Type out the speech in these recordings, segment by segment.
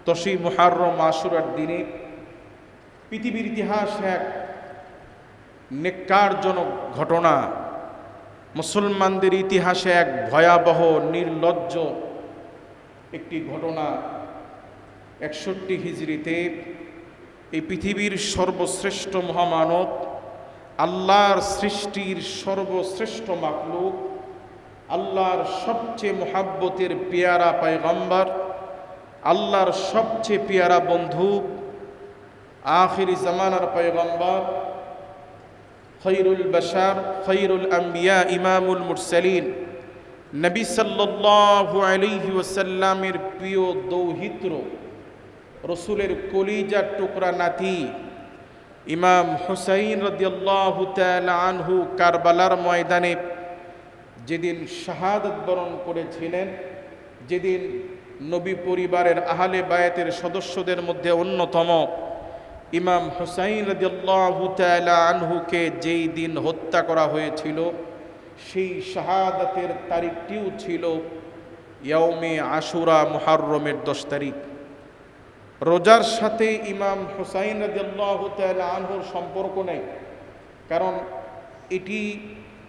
10ই মুহররম আশুরার দিনে পৃথিবীর ইতিহাসে এক নেক্কারজনক ঘটনা, মুসলমানদের ইতিহাসে এক ভয়াবহ নির্লজ্জ একটি ঘটনা। 61 হিজরিতে এই পৃথিবীর সর্বশ্রেষ্ঠ মহামানব, আল্লাহর সৃষ্টির সর্বশ্রেষ্ঠ মাখলুক, আল্লাহর সবচেয়ে মুহাব্বতের পেয়ারা পয়গম্বর, আল্লাহর সবচেয়ে পেয়ারা বন্ধু, আখিরি জামানার পয়গম্বর, খৈরুল বাশার, খৈরুল আম্বিয়া, ইমামুল মুরসালিন, নবী সাল্লাল্লাহু আলাইহি ওয়াসাল্লামের প্রিয় দৌহিত্র, রসুলের কলিজার টুকরা নাতি ইমাম হুসাইন রাদিয়াল্লাহু তাআলা আনহু কারবালার ময়দানে যেদিন শাহাদাত বরণ করেছিলেন, যেদিন নবী পরিবারের আহলে বায়াতের সদস্যদের মধ্যে অন্যতম ইমাম হুসাইন রাদিয়াল্লাহু তাআলা আনহুকে যেই দিন হত্যা করা হয়েছিল, সেই শাহাদাতের তারিখটিও ছিল ইয়াউমে আশুরা, মুহররমের 10 তারিখ। রোজার সাথে ইমাম হুসাইন রাদিয়াল্লাহু তাআলা আনহুর সম্পর্ক নেই, কারণ এটি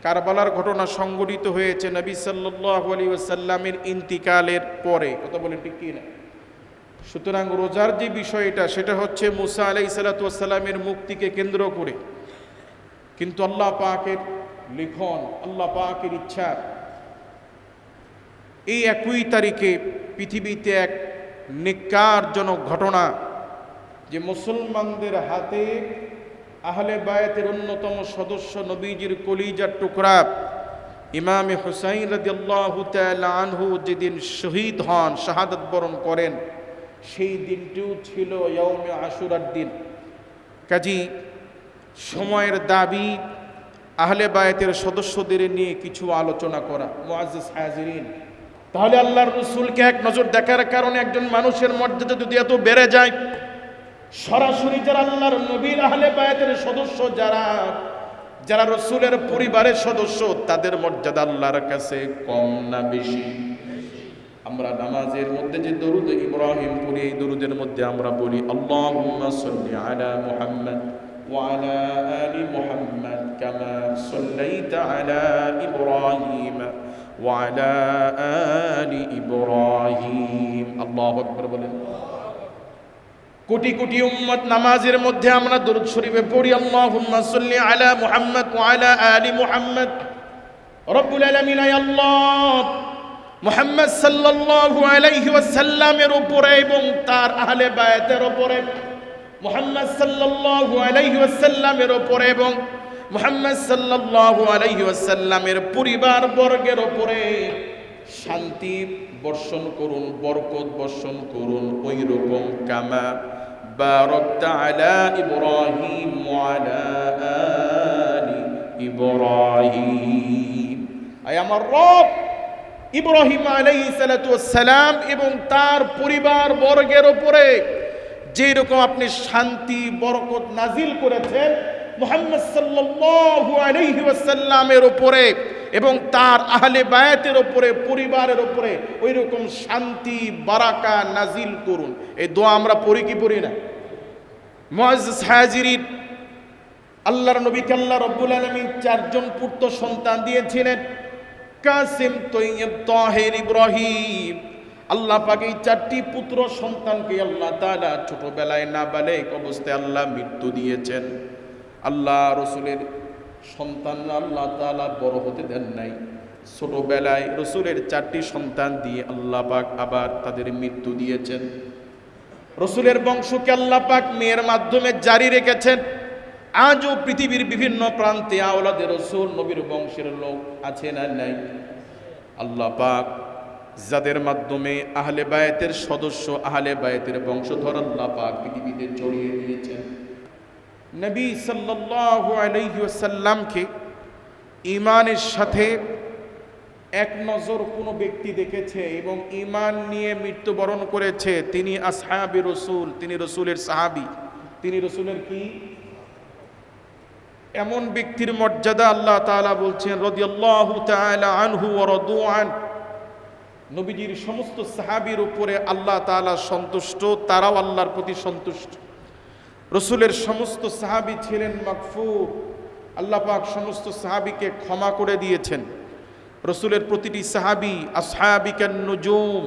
কারবালার ঘটনা সংঘটিত হয়েছে নবী সাল্লাল্লাহু আলাইহি ওয়াসাল্লামের ইন্তিকালের পরে। কথা বলেন ঠিক কি না? সুতরাং রোজার যে বিষয়টা, সেটা হচ্ছে মুসা আলাইহিস সালাতু ওয়াস সালামের মুক্তিকে কেন্দ্র করে, কিন্তু আল্লাহ পাকের লিখন, আল্লাহ পাকের ইচ্ছা, এই 1 তারিখে পৃথিবীতে এক নেক্কারজনক ঘটনা, যে মুসলমানদের হাতে আহলে বায়াতের অন্যতম সদস্য, নবীজির কলিজার টুকরা ইমামে হুসাইন রাদিয়াল্লাহু তাআলা আনহু যেদিন শহীদ হন, শাহাদাত বরণ করেন, সেই দিনটিও ছিল ইয়াউমে আশুরার দিন। কাজী সময়ের দাবি আহলে বায়াতের সদস্যদের নিয়ে কিছু আলোচনা করা। মুআজ্জিজ হাজিরিন, তাহলে আল্লাহর রাসূলকে এক নজর দেখার কারণে একজন মানুষের মর্যাদা যদি এত বেড়ে যায়, সরাসরি যারা আল্লাহর নবীর আহলে বায়াতের সদস্য, যারা রাসূলের পরিবারের সদস্য, তাদের মর্যাদা আল্লাহর কাছে কম না বেশি? আমরা নামাজের মধ্যে যে দরুদ ইব্রাহিম পড়ি, এই দরুদের মধ্যে আমরা বলি আল্লাহুম্মা সাল্লি আলা মুহাম্মাদ ওয়া আলা আলি মুহাম্মাদ কামা সাল্লাইতা আলা ইব্রাহিম ওয়া আলা আলি ইব্রাহিম। আল্লাহু আকবার বলেন। কোটি কোটি উম্মত নামাজের মধ্যে আমরা দরুদ শরীফে পড়ি আল্লাহুম্মা সাল্লি আলা মুহাম্মাদ ওয়া আলা আলি মুহাম্মাদ। রব্বুল আলামিন, আয় আল্লাহ, মুহাম্মদ সাল্লাল্লাহু আলাইহি ওয়াসাল্লামের উপরে এবং তার আহলে বায়াতের উপরে, মুহাম্মদ সাল্লাল্লাহু আলাইহি ওয়াসাল্লামের উপরে এবং মুহাম্মদ সাল্লাল্লাহু আলাইহি ওয়াসাল্লামের পরিবার বর্গের উপরে শান্তি বর্ষণ করুন, বরকত বর্ষণ করুন, ওই রকম কামা বারাকতা আলা ইব্রাহিম ওয়া আলা আলি ইব্রাহিম। আয় আমার রব, ইব্রাহিম আলাইহিস সালাতু ওয়াস সালাম এবং তার পরিবার বর্গের উপরে যে রকম আপনি শান্তি বরকত নাজিল করেছেন মুহাম্মদ সাল্লাল্লাহু আলাইহি ওয়াসাল্লামের উপরে এবং তার আহলে বায়াতের উপরে, পরিবারের উপরে, ওই রকম শান্তি বারাকা নাজিল করুন। এই দোয়া আমরা পড়ি কি পড়ি না? মুআজ্জিজ হাজিরিন, আল্লাহর নবীকে আল্লাহ রাব্বুল আলামিন 4 জন পুত্র সন্তান দিয়েছিলেন, কাসিম, তৈয়ব, তাহের, ইব্রাহিম। আল্লাহ পাক এই 4টি পুত্র সন্তানকে আল্লাহ তাআলা ছোটবেলায় নাবালেগ অবস্থায় আল্লাহ মৃত্যু দিয়েছেন। আল্লাহ রসুলের সন্তানরা আল্লাহ তাআলা বড় হতে দেন নাই। ছোটবেলায় রসুলের 4টি সন্তান দিয়ে আল্লাহ পাক আবার তাদের মৃত্যু দিয়েছেন। রসুলের বংশকে আল্লাহ পাক মেয়ের মাধ্যমে জারি রেখেছেন। আজও পৃথিবীর বিভিন্ন প্রান্তে আওলাদে রসুল, নবীর বংশের লোক আছে না নাই? আল্লাহ পাক যাদের মাধ্যমে আহলে বায়াতের সদস্য, আহলে বায়াতের বংশধর আল্লাহ পাক পৃথিবীতে ছড়িয়ে দিয়েছেন। নবী সাল্লাল্লাহু আলাইহি ওয়াসাল্লামকে ঈমানের সাথে এক নজর কোনো ব্যক্তি দেখেছে এবং ঈমান নিয়ে মৃত্যুবরণ করেছে, তিনি আসহাবে রসুল, তিনি রসুলের সাহাবী, তিনি রসুলের কি? এমন ব্যক্তির মর্যাদা আল্লাহ তাআলা বলছেন রাদিয়াল্লাহু তাআলা আনহু ওয়া রাদু আন, নবীজির সমস্ত সাহাবীর উপরে আল্লাহ তাআলা সন্তুষ্ট, তারাও আল্লাহর প্রতি সন্তুষ্ট। রসুলের সমস্ত সাহাবী ছিলেন মাগফুর, আল্লাহ পাক সমস্ত সাহাবীকে ক্ষমা করে দিয়েছেন। রসুলের প্রতিটি সাহাবী আসহাবিকান নুজুম,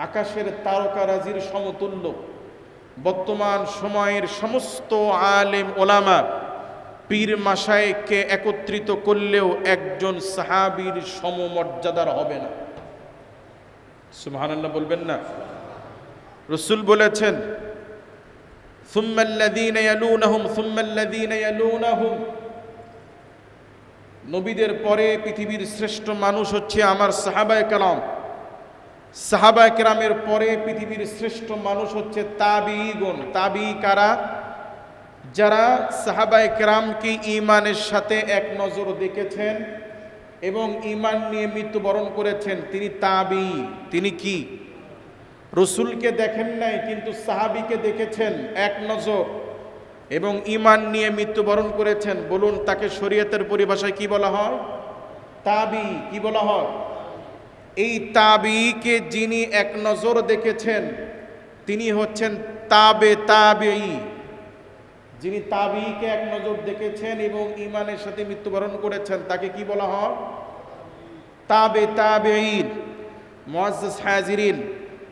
আকাশের তারকারাজির সমতুল্য। বর্তমান সময়ের সমস্ত আলেম ওলামা পীর মাশায়েখকে একত্রিত করলেও একজন সাহাবীর সমমর্যাদার হবে না। সুবহানাল্লাহ বলবেন না? রসুল বলেছেন সুম্মাল্লাযীনা ইয়ালুনাহুম সুম্মাল্লাযীনা ইয়ালুনাহুম, নবীদের পরে পৃথিবীর শ্রেষ্ঠ মানুষ হচ্ছে আমার সাহাবায়ে কেরাম। সাহাবায়ে কেরামের পরে পৃথিবীর শ্রেষ্ঠ মানুষ হচ্ছে তাবিঈগণ। তাবিঈ কারা? যারা সাহাবায়ে কেরামকে ঈমানের সাথে এক নজর দেখেছেন এবং ঈমান নিয়ে মৃত্যুবরণ করেছেন, তিনি তাবিঈ। তিনি কি? রসুলকে দেখেন নাই কিন্তু সাহাবীকে দেখেছেন এক নজর এবং ঈমান নিয়ে মৃত্যুবরণ করেছেন। বলুন তাকে শরীয়তের পরিভাষায় কি বলা হয়? তাবিঈ। কি বলা হয়? এই তাবিঈকে যিনি এক নজর দেখেছেন তিনি হচ্ছেন তাবে তাবিঈ। যিনি তাবিঈকে এক নজর দেখেছেন এবং ঈমানের সাথে মৃত্যুবরণ করেছেন তাকে কি বলা হয়? তাবে তাবিঈন। মুআজ্জাজ হাজিরিন,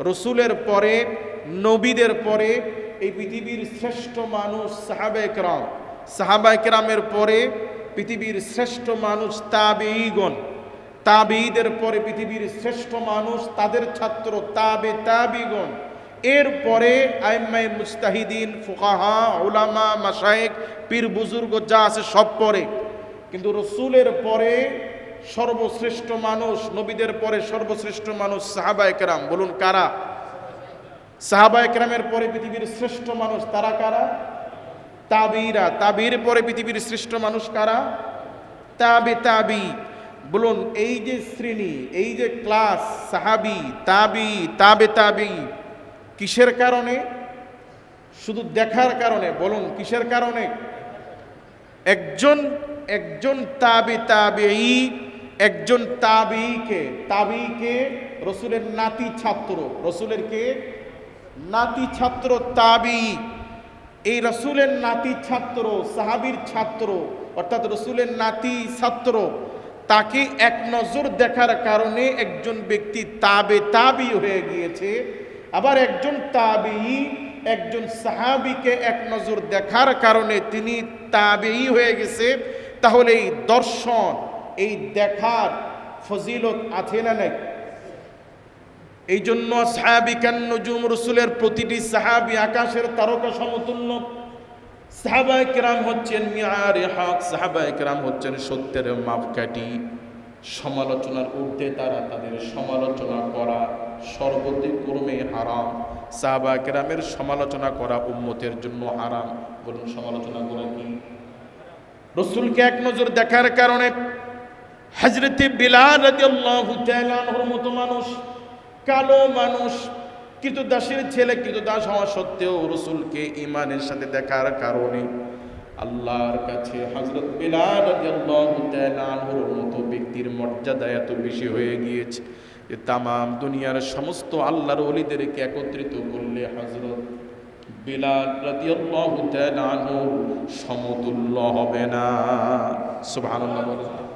রসুলের পরে নবীদের পরে এই পৃথিবীর শ্রেষ্ঠ মানুষ সাহাবায়ে কেরাম। সাহাবায়ে কেরামের পরে পৃথিবীর শ্রেষ্ঠ মানুষ তাবিঈগণ। তাবিঈদের পরে পৃথিবীর শ্রেষ্ঠ মানুষ তাদের ছাত্র তাবে তাবিঈগণ। এরপরে আইম্মায়ে মুজতাহিদিন, ফুকাহা, উলামা, মাশায়েখ, পীর বুজুর্গ যা আছে সব পরে। কিন্তু রসুলের পরে সর্বশ্রেষ্ঠ মানুষ, নবীদের পরে সর্বশ্রেষ্ঠ মানুষ সাহাবায়ে কেরাম। বলুন কারা? সাহাবায়ে কেরামের পরে পৃথিবীর শ্রেষ্ঠ মানুষ তারা কারা? তাবিঈরা। তাবিঈর পরে পৃথিবীর শ্রেষ্ঠ মানুষ কারা? তাবে তাবিঈ। বলুন এই যে শ্রেণী, এই যে ক্লাস, সাহাবী, তাবিঈ, তাবে তাবিঈ, কিসের কারণে? শুধু দেখার কারণে। বলুন কিসের কারণে? একজন তাবে তাবিঈ, একজন তাবিঈকে রসুলের নাতি ছাত্র। রসুলের কে? নাতি ছাত্র তাবিঈ। এই রসুলের নাতি ছাত্র, সাহাবীর ছাত্র, অর্থাৎ রসুলের নাতি ছাত্র, তাকে এক নজর দেখার কারণে একজন ব্যক্তি তাবে তাবিঈ হয়ে গিয়েছে। আবার একজন তাবিঈ একজন সাহাবীকে এক নজর দেখার কারণে তিনি তাবিঈ হয়ে গেছে। তাহলে এই দর্শন, এই দেখার ফজিলত আছে না নাই? এই জন্য সাহাবিকান নুজুম, রসুলের প্রতিটি সাহাবী আকাশের তারকা সমতুল্য। সাহাবায়ে কেরাম হচ্ছেন মিআরে হক, সাহাবায়ে কেরাম হচ্ছেন সত্যের মাপকাঠি। সমালোচনার ঊর্ধ্বে তারা, তাদের সমালোচনা করা সর্বদিক্রমে হারাম। সাহাবায়ে কেরামের সমালোচনা করা উম্মতের জন্য হারাম। বলুন সমালোচনা করা কি? রসুলকে এক নজর দেখার কারণে হযরতে বিলাল রাদিয়াল্লাহু তাআলা আনহুর মতো মানুষ, কালো মানুষ, কৃতদাসের ছেলে, কৃতদাস হওয়া সত্ত্বেও রসুলকে ঈমানের সাথে দেখার কারণে আল্লাহর কাছে হযরত বিলাল রাদিয়াল্লাহু তাআলা আনহুর মতো ব্যক্তির মর্যাদা এত বেশি হয়ে গিয়েছে যে তামাম দুনিয়ার সমস্ত আল্লাহর ওলিদেরকে একত্রিত করলে হযরত বিলাল রাদিয়াল্লাহু তাআলা আনহু সমতুল্য হবে না। সুবহানাল্লাহ।